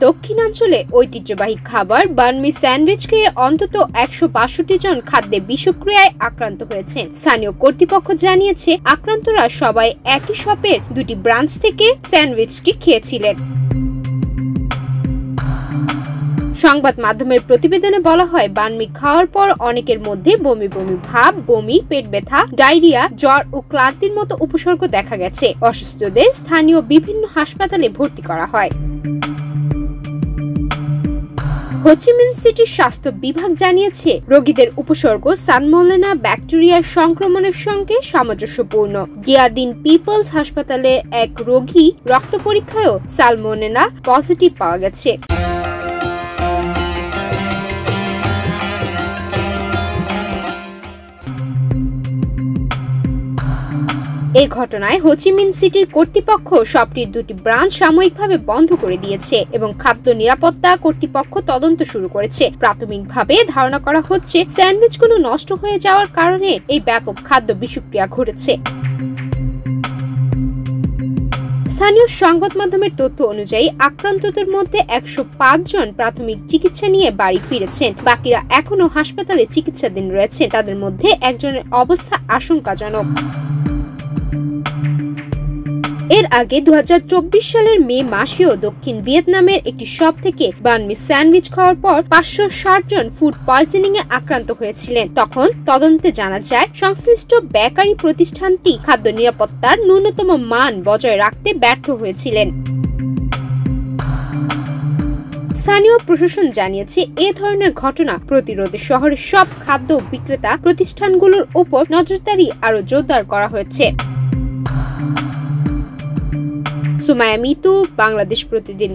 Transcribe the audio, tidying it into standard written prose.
দক্ষিণাঞ্চলে ঐতিহ্যবাহী খাবার বান মি স্যান্ডউইচ খেয়ে অন্তত 162 জন খাদ্যে বিষক্রিয়ায় আক্রান্ত হয়েছেন। স্থানীয় কর্তৃপক্ষ জানিয়েছে, আক্রান্তরা সবাই একই শপের দুটি ব্রাঞ্চ থেকে স্যান্ডউইচটি খেয়েছিলেন। সংবাদ মাধ্যমের প্রতিবেদনে বলা হয়, বানমি খাওয়ার পর অনেকের মধ্যে বমি বমি ভাব, বমি, পেট ব্যথা, ডায়রিয়া, জ্বর ও ক্লান্তির মতো উপসর্গ দেখা গেছে। অসুস্থদের স্থানীয় বিভিন্ন হাসপাতালে ভর্তি করা হয়। হো চি মিন সিটির স্বাস্থ্য বিভাগ জানিয়েছে, রোগীদের উপসর্গ সালমোনেলা ব্যাকটেরিয়ার সংক্রমণের সঙ্গে সামঞ্জস্যপূর্ণ। গিয়াদিন পিপলস হাসপাতালের এক রোগী রক্ত পরীক্ষায়ও সালমোনেলা পজিটিভ পাওয়া গেছে। এই ঘটনায় হো চি মিন সিটির কর্তৃপক্ষ শপটির দুটি ব্রাঞ্চ সাময়িকভাবে বন্ধ করে দিয়েছে এবং খাদ্য নিরাপত্তা কর্তৃপক্ষ তদন্ত শুরু করেছে। প্রাথমিকভাবে ধারণা করা হচ্ছে, স্যান্ডউইচগুলো নষ্ট হয়ে যাওয়ার কারণে এই ব্যাপক খাদ্য বিষক্রিয়া ঘটেছে। স্থানীয় সংবাদ মাধ্যমের তথ্য অনুযায়ী আক্রান্তদের মধ্যে 105 জন প্রাথমিক চিকিৎসা নিয়ে বাড়ি ফিরেছেন। বাকিরা এখনো হাসপাতালে চিকিৎসাধীন রয়েছে। তাদের মধ্যে একজনের অবস্থা আশঙ্কাজনক। এর আগে 2024 সালের মে মাসেও দক্ষিণ ভিয়েতনামের একটি শপ থেকে বান মি স্যান্ডউইচ খাওয়ার পর 560 জন ফুড পয়জনিং এ আক্রান্ত হয়েছিলেন। তখন তদন্তে জানা যায়, সংশ্লিষ্ট বেকারি প্রতিষ্ঠানটি খাদ্য নিরাপত্তার ন্যূনতম মান বজায় রাখতে ব্যর্থ হয়েছিলেন। স্থানীয় প্রশাসন জানিয়েছে, এ ধরনের ঘটনা প্রতিরোধে শহরের সব খাদ্য বিক্রেতা প্রতিষ্ঠানগুলোর উপর নজরদারি আরো জোরদার করা হয়েছে। সুমাইয়া মিতু, বাংলাদেশ প্রতিদিন।